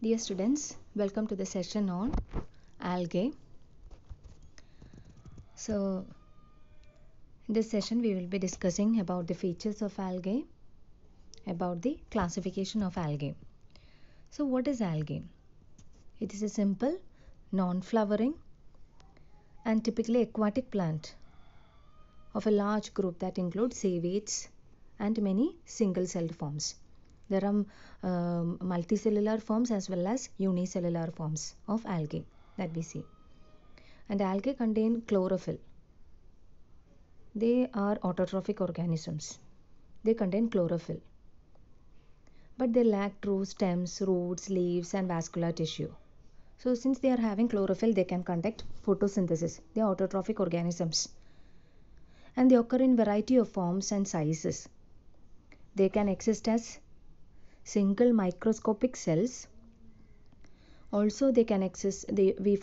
Dear students, welcome to the session on algae. So, in this session we will be discussing about the features of algae, about the classification of algae. So, what is algae? It is a simple, non-flowering and typically aquatic plant of a large group that includes seaweeds and many single-celled forms. There are multicellular forms as well as unicellular forms of algae that we see. And algae contain chlorophyll. They are autotrophic organisms. They contain chlorophyll. But they lack true stems, roots, leaves and vascular tissue. So since they are having chlorophyll, they can conduct photosynthesis. They are autotrophic organisms. And they occur in variety of forms and sizes. They can exist as single microscopic cells. Also they can exist, we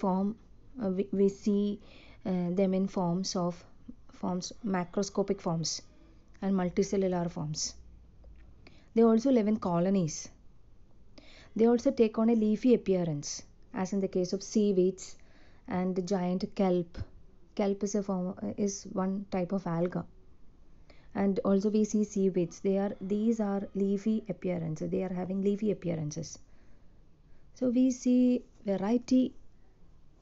see them in forms macroscopic forms and multicellular forms. They also live in colonies. They also take on a leafy appearance, as in the case of seaweeds and the giant kelp. Kelp is one type of alga. And also we see seaweeds. These are leafy appearances. They are having leafy appearances. So we see variety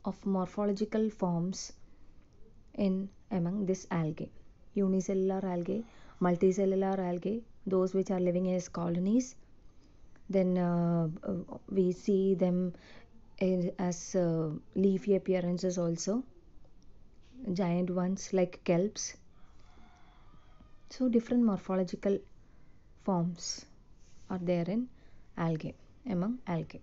of morphological forms among this algae. Unicellular algae, multicellular algae, those which are living as colonies. Then we see them as leafy appearances also, giant ones like kelps. So different morphological forms are there in algae, among algae.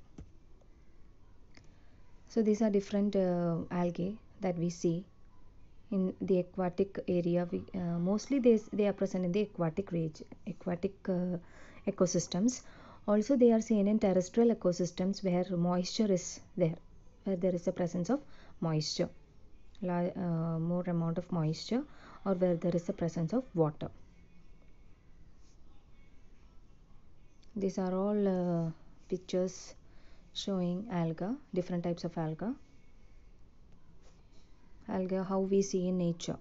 So these are different algae that we see in the aquatic area. Mostly they are present in the aquatic ecosystems. Also they are seen in terrestrial ecosystems where moisture is there, where there is a presence of moisture, more amount of moisture, or where there is a presence of water. These are all pictures showing alga, different types of alga, how we see in nature.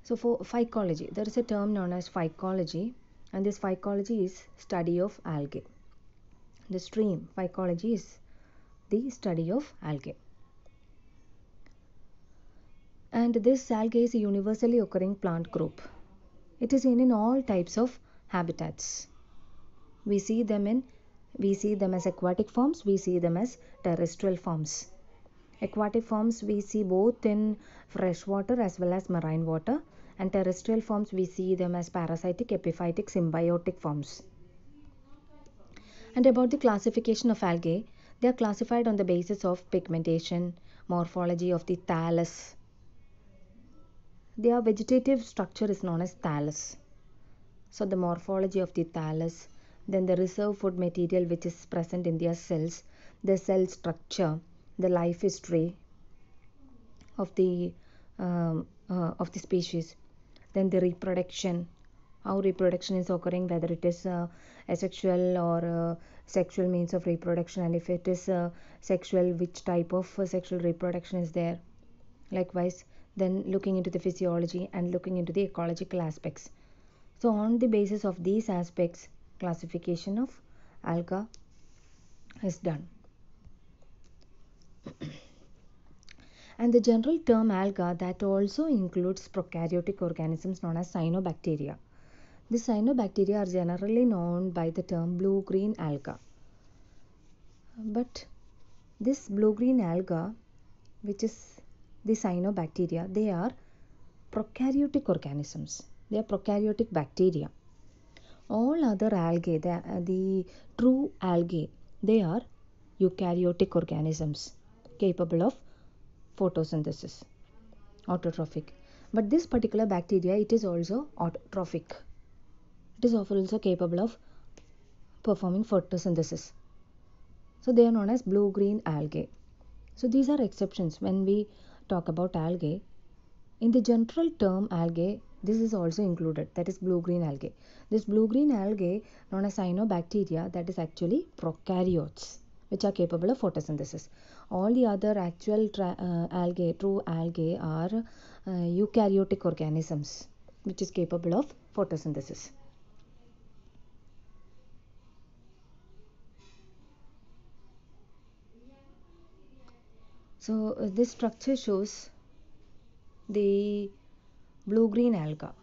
So for phycology, there is a term known as phycology, and this phycology is study of algae. The stream phycology is the study of algae. And this algae is a universally occurring plant group. It is seen in all types of habitats. We see them as aquatic forms, we see them as terrestrial forms. Aquatic forms we see both in freshwater as well as marine water, and terrestrial forms we see them as parasitic, epiphytic, symbiotic forms. And about the classification of algae, they are classified on the basis of pigmentation, morphology of the thallus. Their vegetative structure is known as thallus. So the morphology of the thallus, then the reserve food material which is present in their cells, the cell structure, the life history of the species, then the reproduction, how reproduction is occurring, whether it is asexual or sexual means of reproduction, and if it is sexual, which type of sexual reproduction is there. Likewise, then looking into the physiology and looking into the ecological aspects. So on the basis of these aspects, classification of alga is done. And the general term alga that also includes prokaryotic organisms known as cyanobacteria. The cyanobacteria are generally known by the term blue-green alga. But this blue-green alga, which is the cyanobacteria, they are prokaryotic organisms. They are prokaryotic bacteria. All other algae, the true algae, they are eukaryotic organisms capable of photosynthesis, autotrophic. But this particular bacteria, it is also autotrophic. It is also capable of performing photosynthesis. So they are known as blue-green algae. So these are exceptions when we talk about algae. In the general term algae, This is also included, that is blue-green algae. This blue-green algae known as cyanobacteria, that is actually prokaryotes which are capable of photosynthesis. All the other actual algae, true algae, are eukaryotic organisms which is capable of photosynthesis. So this structure shows the blue-green alga.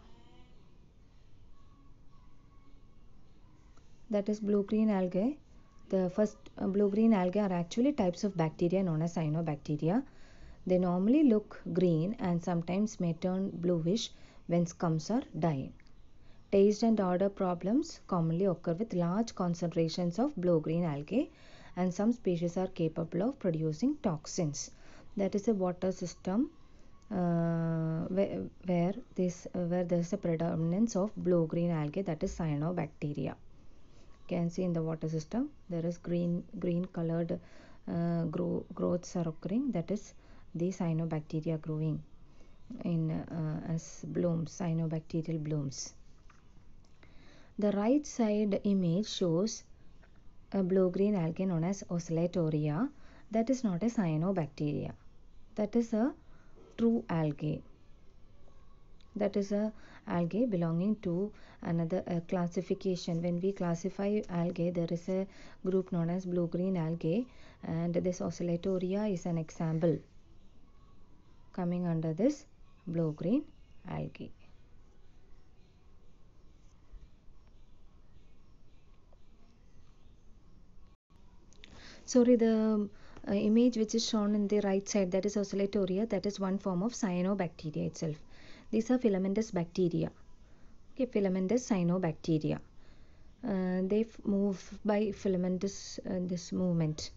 That is blue-green algae. The first blue-green algae are actually types of bacteria known as cyanobacteria. They normally look green and sometimes may turn bluish when scums are dying. Taste and odor problems commonly occur with large concentrations of blue-green algae, and some species are capable of producing toxins. That is a water system where there is a predominance of blue-green algae, that is cyanobacteria. You can see in the water system there is green colored growths are occurring, that is the cyanobacteria growing in as blooms, cyanobacterial blooms. The right side image shows a blue-green algae known as Oscillatoria. That is not a cyanobacteria. That is a true algae. That is a algae belonging to another classification. When we classify algae, there is a group known as blue-green algae, and this Oscillatoria is an example coming under this blue-green algae. Sorry, the image which is shown in the right side, that is Oscillatoria, that is one form of cyanobacteria itself. These are filamentous bacteria. Okay, filamentous cyanobacteria. They move by filamentous this movement.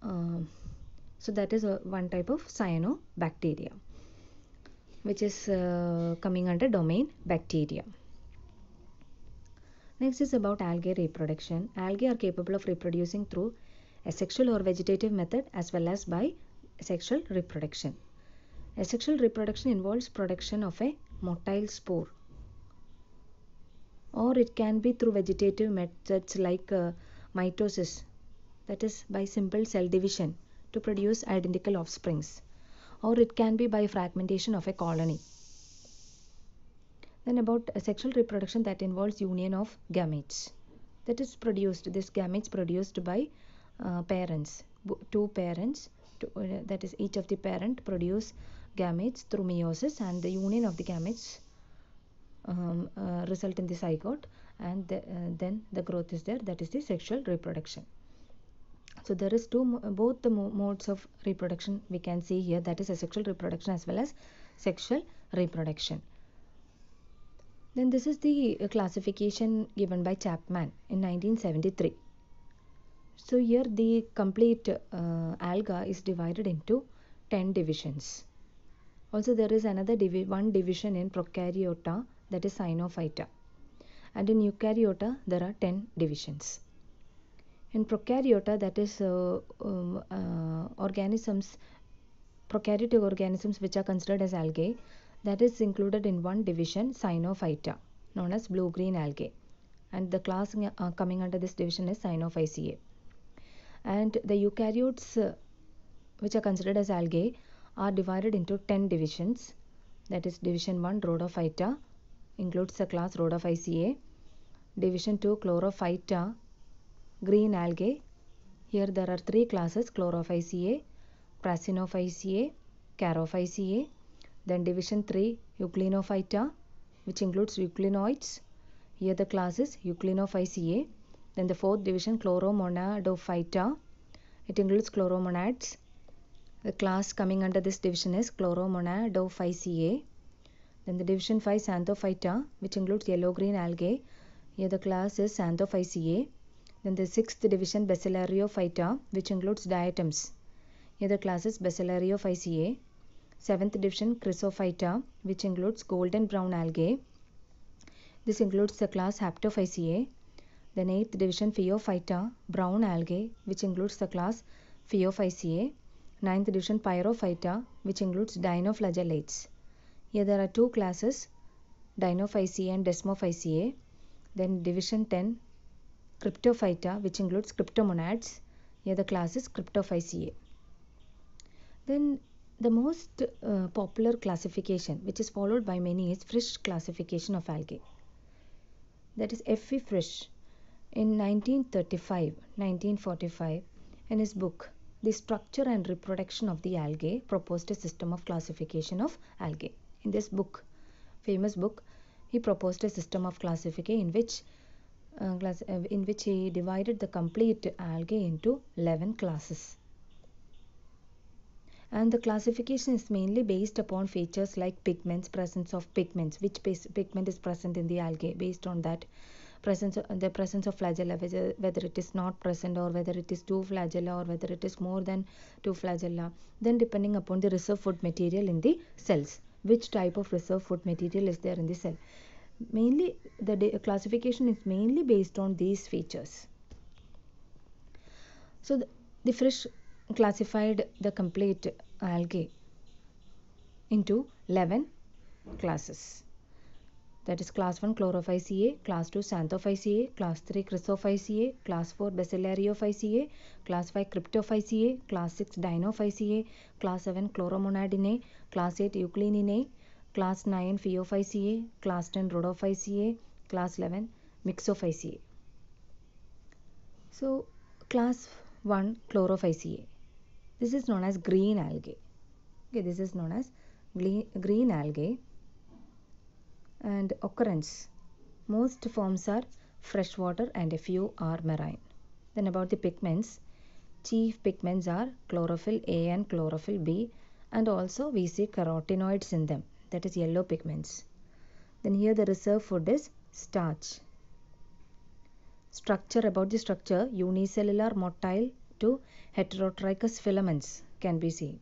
So that is one type of cyanobacteria, which is coming under domain bacteria. Next is about algae reproduction. Algae are capable of reproducing through asexual or vegetative method as well as by sexual reproduction. Asexual reproduction involves production of a motile spore, or it can be through vegetative methods like mitosis, that is by simple cell division to produce identical offsprings, or it can be by fragmentation of a colony. Then about sexual reproduction, that involves union of gametes, that is produced, this gametes produced by parents, two parents, that is each of the parent produce gametes through meiosis, and the union of the gametes result in the zygote, and then the growth is there, that is the sexual reproduction. So there is both the modes of reproduction we can see here, that is asexual reproduction as well as sexual reproduction. Then this is the classification given by Chapman in 1973. So here the complete alga is divided into 10 divisions. Also there is another one division in Prokaryota, that is Cyanophyta, and in Eukaryota there are 10 divisions. In Prokaryota, that is organisms, prokaryotic organisms which are considered as algae, that is included in one division, Cyanophyta, known as blue-green algae, and the class coming under this division is Cyanophyceae. And the eukaryotes which are considered as algae are divided into 10 divisions, that is division 1 Rhodophyta includes the class Rhodophyceae, division 2 Chlorophyta, green algae. Here there are three classes: Chlorophyceae, Prasinophyceae, Charophyceae. Then division 3 Euglenophita, which includes euglenoids. Here the class is Euglenophysceae. Then the fourth division Chloromonadophyta, it includes chloromonads. The class coming under this division is Chloromonadophyceae. Then the division 5 Xanthophyta, which includes yellow-green algae. Here the class is Xanthophyceae. Then the sixth division Bacillariophyta, which includes diatoms. Here the class is Bacillariophyceae. Seventh division Chrysophyta, which includes golden brown algae. This includes the class Haptophyceae. Then eighth division Phaeophyta, brown algae, which includes the class Phaeophyceae. Ninth division Pyrophyta, which includes dinoflagellates. Here there are two classes, Dinophyceae and Desmophyceae. Then division 10, Cryptophyta, which includes cryptomonads. Here the class is Cryptophyceae. Then the most popular classification, which is followed by many, is Frisch classification of algae. That is F.E. Frisch in 1945, in his book The Structure and Reproduction of the Algae, proposed a system of classification of algae. In this book, famous book, he proposed a system of classification in which he divided the complete algae into 11 classes. And the classification is mainly based upon features like pigments, presence of pigments, which pigment is present in the algae. Based on that, the presence of flagella, whether it is not present or whether it is 2 flagella or whether it is more than 2 flagella. Then depending upon the reserve food material in the cells, which type of reserve food material is there in the cell. Mainly the classification is mainly based on these features. So the Frisch classified the complete algae into 11 classes. That is class 1 Chlorophyceae, class 2 Xanthophyceae, class 3 Chrysophyceae, class 4 Bacillariophyceae, class 5 Cryptophyceae, class 6 Dinophyceae, class 7 Chloromonadinae, class 8 Euglenidae, class 9 Phaeophyceae, class 10 Rhodophyceae, class 11 Mixophyceae. So class 1 Chlorophyceae. This is known as green algae. Okay, this is known as green algae. And occurrence. Most forms are freshwater and a few are marine. Then about the pigments. Chief pigments are chlorophyll A and chlorophyll B, and also we see carotenoids in them, that is yellow pigments. Then here the reserve food is starch. Structure. About the structure, unicellular motile to heterotrichous filaments can be seen.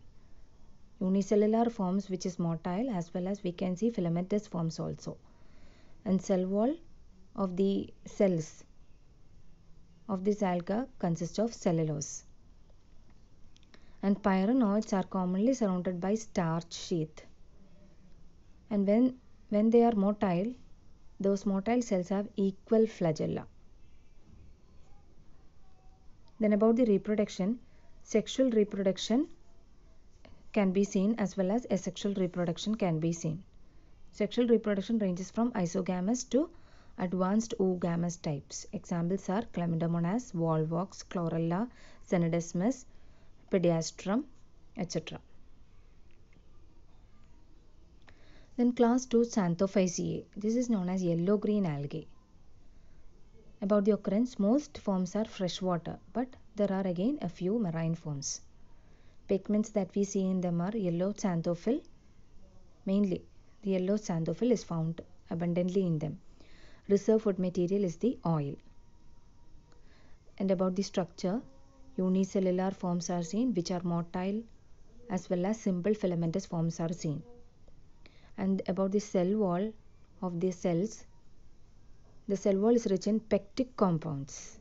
Unicellular forms which is motile, as well as we can see filamentous forms also. And cell wall of the cells of this alga consists of cellulose. And pyrenoids are commonly surrounded by starch sheath. And when they are motile, those motile cells have equal flagella. Then about the reproduction, sexual reproduction can be seen as well as asexual reproduction can be seen. Sexual reproduction ranges from isogamous to advanced oogamous types. Examples are Chlamydomonas, Volvox, Chlorella, Cenedesmus, Pediastrum, etc. Then class 2 Xanthophyceae. This is known as yellow-green algae. About the occurrence, most forms are freshwater, but there are again a few marine forms. Pigments that we see in them are yellow xanthophyll. Mainly, the yellow xanthophyll is found abundantly in them. Reserve food material is the oil. And about the structure, unicellular forms are seen which are motile, as well as simple filamentous forms are seen. And about the cell wall of the cells, the cell wall is rich in pectic compounds.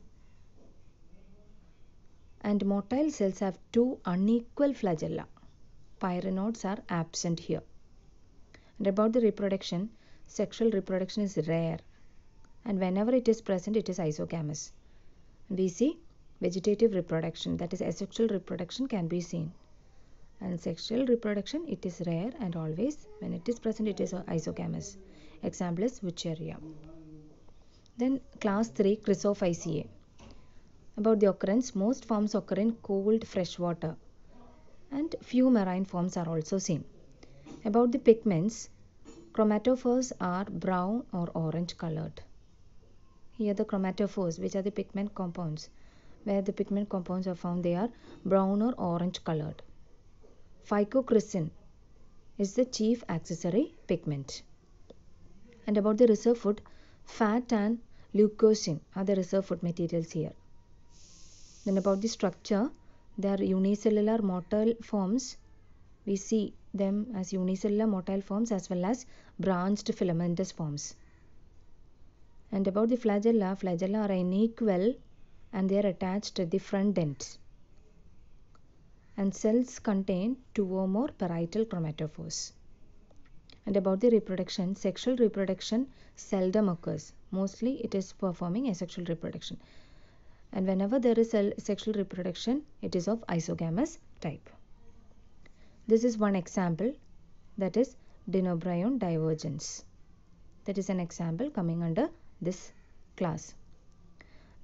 And motile cells have 2 unequal flagella. Pyrenoids are absent here. And about the reproduction, sexual reproduction is rare, and whenever it is present, it is isogamous. We see vegetative reproduction, that is asexual reproduction, can be seen. And sexual reproduction, it is rare, and always when it is present, it is isogamous. Example is Wucheria. Then class 3 Chrysophyceae. About the occurrence, most forms occur in cold freshwater, and few marine forms are also seen. About the pigments, chromatophores are brown or orange colored. Here the chromatophores, which are the pigment compounds, where the pigment compounds are found, they are brown or orange colored. Phycochryssin is the chief accessory pigment. And about the reserve food, fat and leucosin are the reserve food materials here. Then about the structure, they are unicellular motile forms. We see them as unicellular motile forms as well as branched filamentous forms. And about the flagella, flagella are unequal and they are attached at the front ends. And cells contain 2 or more parietal chromatophores. And about the reproduction, sexual reproduction seldom occurs. Mostly it is performing asexual reproduction. And whenever there is sexual reproduction, it is of isogamous type. This is one example, that is Dinobryon divergence. That is an example coming under this class.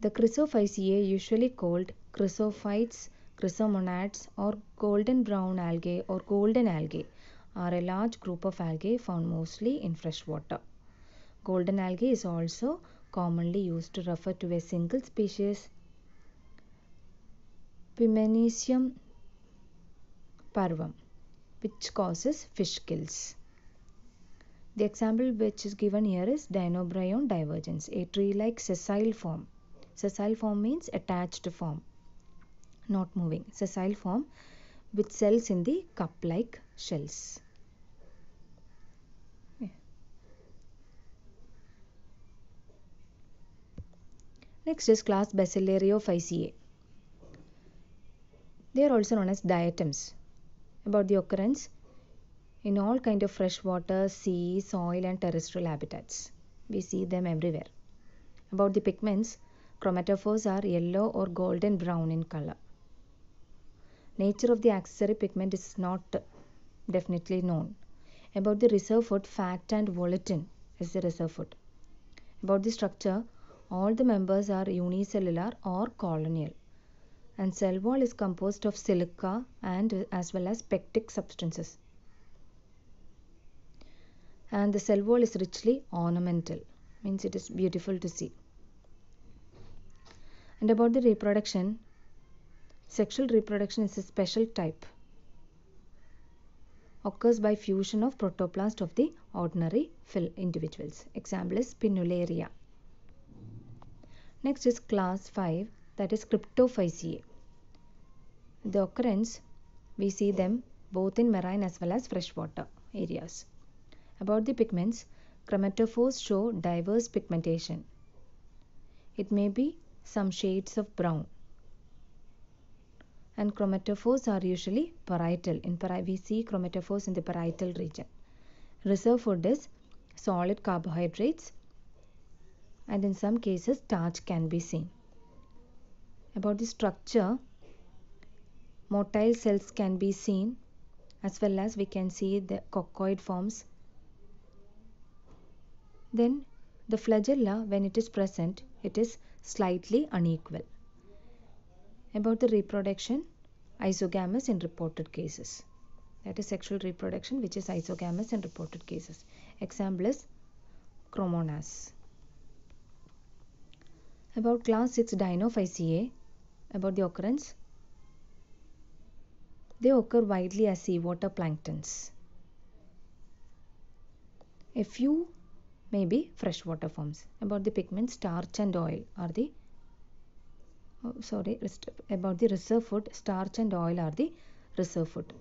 The Chrysophyceae, usually called chrysophytes, chrysomonads, or golden brown algae or golden algae, are a large group of algae found mostly in fresh water. Golden algae is also commonly used to refer to a single species, Pimenicium parvum, which causes fish kills. The example which is given here is Dinobryon divergence, a tree-like sessile form. Sessile form means attached form, not moving. Sessile form with cells in the cup-like shells. Next is class Basilaриophyceae. They are also known as diatoms. About the occurrence in all kind of freshwater, sea, soil and terrestrial habitats. We see them everywhere. About the pigments, chromatophores are yellow or golden brown in color. Nature of the accessory pigment is not definitely known. About the reserve food, fat and volatin is the reserve food. About the structure, all the members are unicellular or colonial. And cell wall is composed of silica and as well as pectic substances. And the cell wall is richly ornamental, means it is beautiful to see. And about the reproduction, sexual reproduction is a special type, occurs by fusion of protoplast of the ordinary individuals. Example is Spinularia. Next is class 5, that is Cryptophyceae. The occurrence, we see them both in marine as well as freshwater areas. About the pigments, chromatophores show diverse pigmentation. It may be some shades of brown. And chromatophores are usually parietal. We see chromatophores in the parietal region. Reserve food is solid carbohydrates, and in some cases starch can be seen. About the structure, motile cells can be seen, as well as we can see the coccoid forms. Then the flagella, when it is present, it is slightly unequal. About the reproduction, isogamous in reported cases. That is sexual reproduction which is isogamous in reported cases. Example is Chromonas. About class 6 Dinophyceae, about the occurrence, they occur widely as seawater planktons. A few may be freshwater forms. About the pigments, starch and oil are the about the reserve food, starch and oil are the reserve food.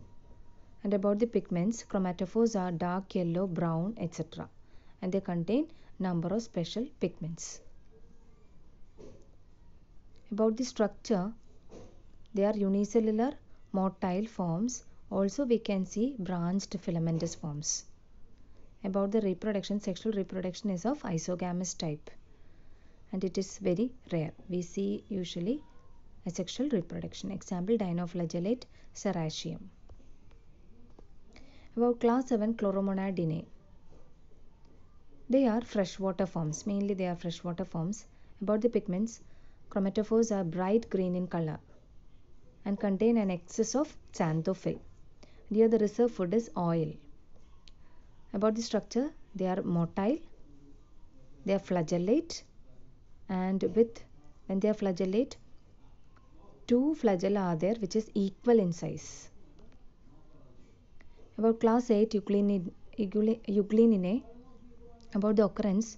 And about the pigments, chromatophores are dark yellow, brown, etc. And they contain number of special pigments. About the structure, they are unicellular motile forms. Also we can see branched filamentous forms. About the reproduction, sexual reproduction is of isogamous type, and it is very rare. We see usually asexual reproduction. Example, Dinoflagellate Serratium. About class 7 Chloromonadinae. They are freshwater forms. Mainly they are freshwater forms. About the pigments, chromatophores are bright green in color and contain an excess of xanthophyll. Here the reserve food is oil. About the structure, they are motile, they are flagellate, and when they are flagellate, two flagella are there which is equal in size. About class 8 Euglenidae, about the occurrence,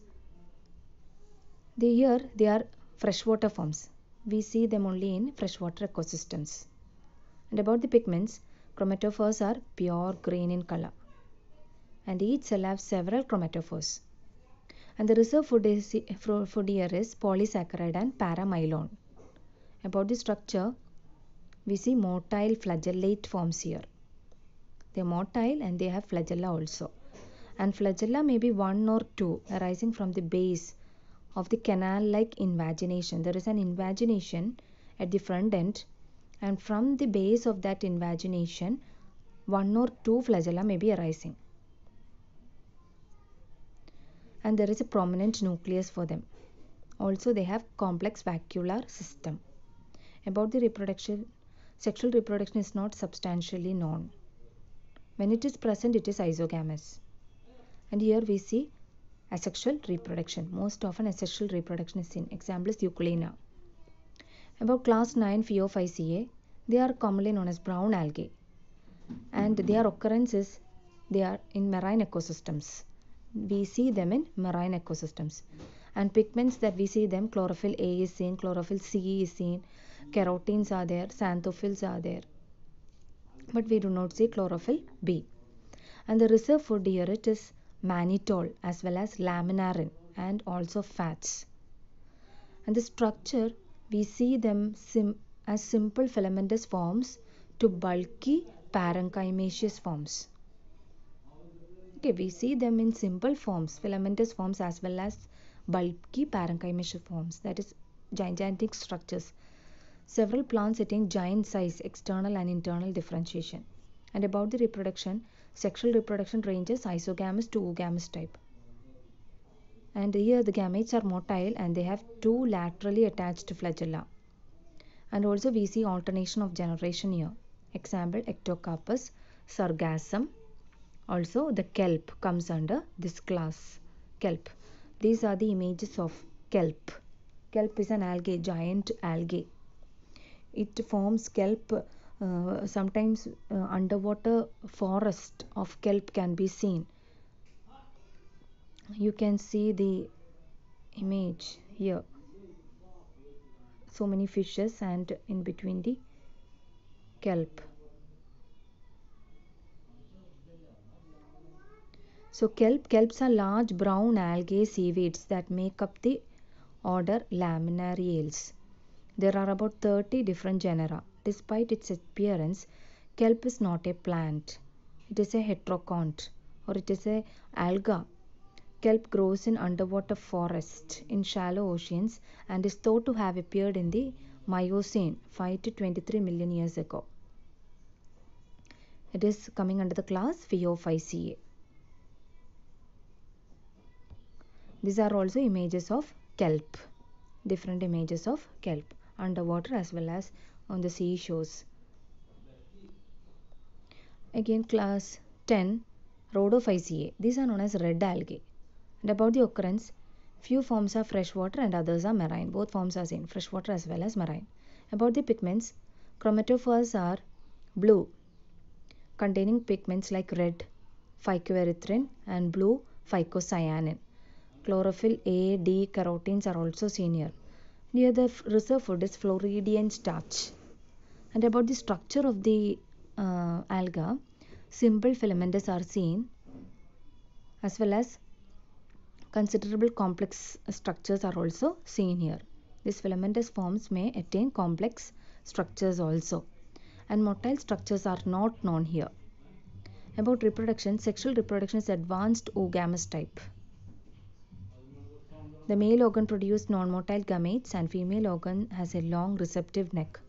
they are freshwater forms. We see them only in freshwater ecosystems. And about the pigments, chromatophores are pure green in color, and each cell has several chromatophores. And the reserve food here is polysaccharide and paramylon. About the structure, we see motile flagellate forms here. They are motile and they have flagella also. And flagella may be one or two arising from the base of the canal-like invagination. There is an invagination at the front end, and from the base of that invagination, one or two flagella may be arising. And there is a prominent nucleus for them. Also, they have complex vacuolar system. About the reproduction, sexual reproduction is not substantially known. When it is present, it is isogamous. And here we see asexual reproduction. Most often asexual reproduction is seen. Example is Euglena. About class 9 Phaeophyceae, they are commonly known as brown algae, and their occurrences, they are in marine ecosystems. We see them in marine ecosystems. And pigments that we see them, chlorophyll A is seen, chlorophyll C is seen, carotenes are there, xanthophylls are there, but we do not see chlorophyll B. And the reserve food here, it is mannitol as well as laminarin and also fats. And the structure, we see them as simple filamentous forms to bulky parenchymaceous forms. Okay, we see them in simple forms, filamentous forms, as well as bulky parenchymaceous forms, that is gigantic structures. Several plants attain giant size, external and internal differentiation. And about the reproduction, sexual reproduction ranges isogamous to oogamous type. And here the gametes are motile and they have two laterally attached flagella. And also we see alternation of generation here. Example, Ectocarpus, Sargassum. Also the kelp comes under this class, kelp. These are the images of kelp. Kelp is an algae, giant algae. It forms kelp, sometimes underwater forest of kelp can be seen. You can see the image here. So many fishes and in between the kelp. So kelps are large brown algae seaweeds that make up the order Laminariales. There are about 30 different genera. Despite its appearance, kelp is not a plant. It is a heterocont, or it is a alga. Kelp grows in underwater forest in shallow oceans and is thought to have appeared in the Miocene 5 to 23 million years ago. It is coming under the class Phaeophyceae. These are also images of kelp, different images of kelp, underwater as well as on the seashores. Again, class 10, Rhodophyceae. These are known as red algae. And about the occurrence, few forms are freshwater and others are marine. Both forms are seen, freshwater as well as marine. About the pigments, chromatophores are blue, containing pigments like red, phycoerythrin, and blue phycocyanin. Chlorophyll A, D, carotenes are also seen here. Near the reserve food is Floridian starch. And about the structure of the alga, simple filamentous are seen, as well as considerable complex structures are also seen here. These filamentous forms may attain complex structures also. And motile structures are not known here. About reproduction, sexual reproduction is advanced oogamous type. The male organ produces non-motile gametes and female organ has a long receptive neck.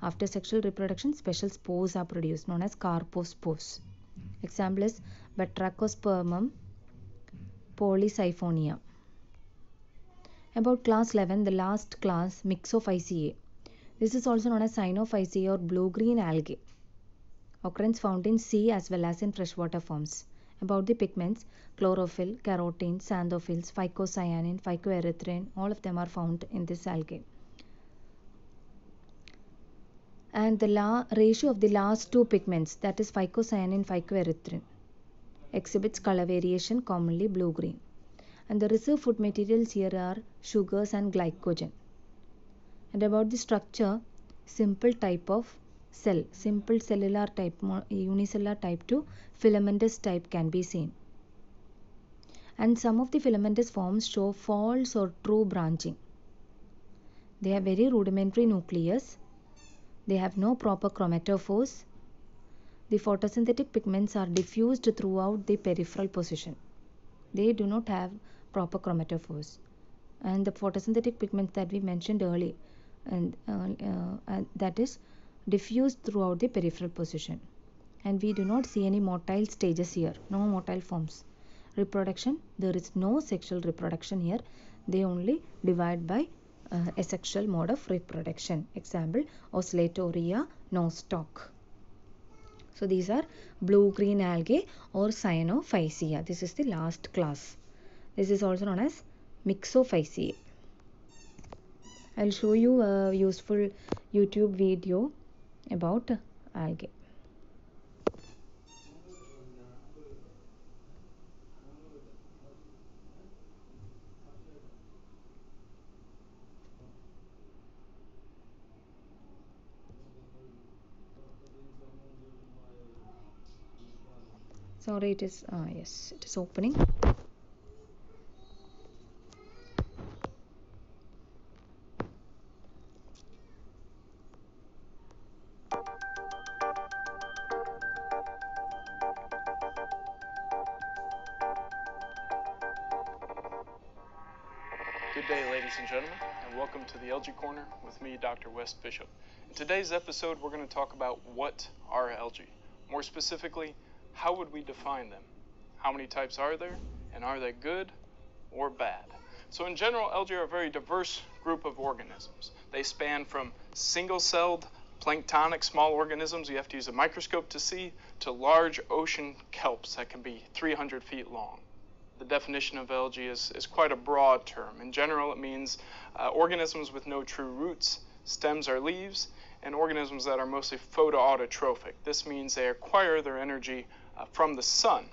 After sexual reproduction, special spores are produced known as carpospores. Example is Batrachospermum polysiphonia. About class 11, the last class, Myxophyceae. This is also known as Cyanophyceae or blue-green algae. Occurrence found in sea as well as in freshwater forms. About the pigments, chlorophyll, carotene, xanthophylls, phycocyanin, phycoerythrin, all of them are found in this algae. And the ratio of the last two pigments, that is phycocyanin, phycoerythrin, exhibits color variation, commonly blue-green. And the reserve food materials here are sugars and glycogen. And about the structure, simple type of cell, simple cellular type, unicellular type to filamentous type can be seen. And some of the filamentous forms show false or true branching. They have very rudimentary nucleus. They have no proper chromatophores. The photosynthetic pigments are diffused throughout the peripheral position. They do not have proper chromatophores. And the photosynthetic pigments that we mentioned earlier, and that is diffused throughout the peripheral position. And we do not see any motile stages here, no motile forms. Reproduction, there is no sexual reproduction here. They only divide by asexual mode of reproduction. Example, Oscillatoria nostoc. So these are blue-green algae or Cyanophyceae. This is the last class. This is also known as Mixophyceae. I'll show you a useful YouTube video about algae. Sorry, it is yes, it is opening. Good day, ladies and gentlemen, and welcome to the Algae Corner with me, Dr. West Bishop. In today's episode, we're going to talk about what are algae. More specifically, how would we define them? How many types are there, and are they good or bad? So in general, algae are a very diverse group of organisms. They span from single-celled planktonic small organisms you have to use a microscope to see, to large ocean kelps that can be 300 feet long. The definition of algae is quite a broad term. In general, it means organisms with no true roots, stems or leaves, and organisms that are mostly photoautotrophic. This means they acquire their energy from the sun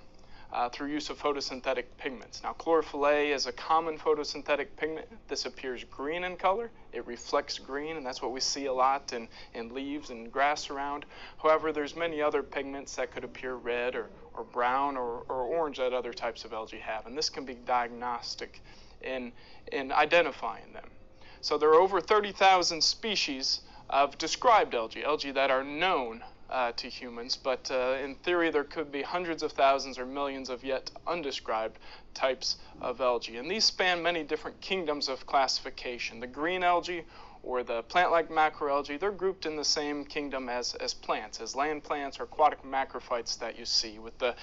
through use of photosynthetic pigments. Now, chlorophyll A is a common photosynthetic pigment. This appears green in color. It reflects green, and that's what we see a lot in leaves and grass around. However, there's many other pigments that could appear red or brown or orange that other types of algae have, and this can be diagnostic in identifying them. So there are over 30,000 species of described algae that are known to humans, but in theory there could be hundreds of thousands or millions of yet undescribed types of algae. And these span many different kingdoms of classification. The green algae or the plant-like macroalgae, they're grouped in the same kingdom as plants, as land plants or aquatic macrophytes that you see, with the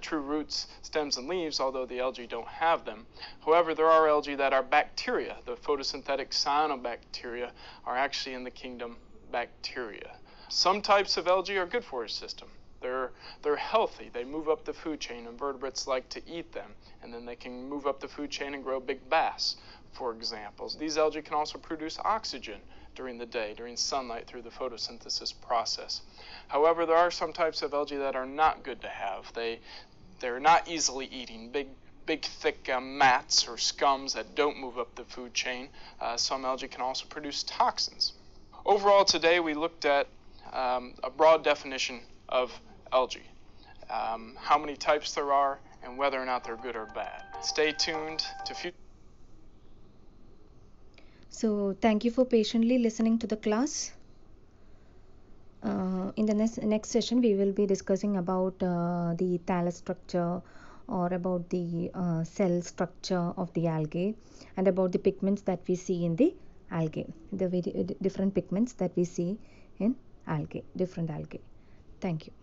true roots, stems, and leaves, although the algae don't have them. However, there are algae that are bacteria. The photosynthetic cyanobacteria are actually in the kingdom bacteria. Some types of algae are good for our system. They're healthy. They move up the food chain. Invertebrates like to eat them, and then they can move up the food chain and grow big bass, for example. These algae can also produce oxygen during the day, during sunlight, through the photosynthesis process. However, there are some types of algae that are not good to have. They're not easily eating. Big thick mats or scums that don't move up the food chain. Some algae can also produce toxins. Overall, today we looked at a broad definition of algae, how many types there are, and whether or not they're good or bad. Stay tuned to future. So thank you for patiently listening to the class. In the next session, we will be discussing about the thallus structure, or about the cell structure of the algae, and about the pigments that we see in the algae, the different pigments that we see in algae, different algae. Thank you.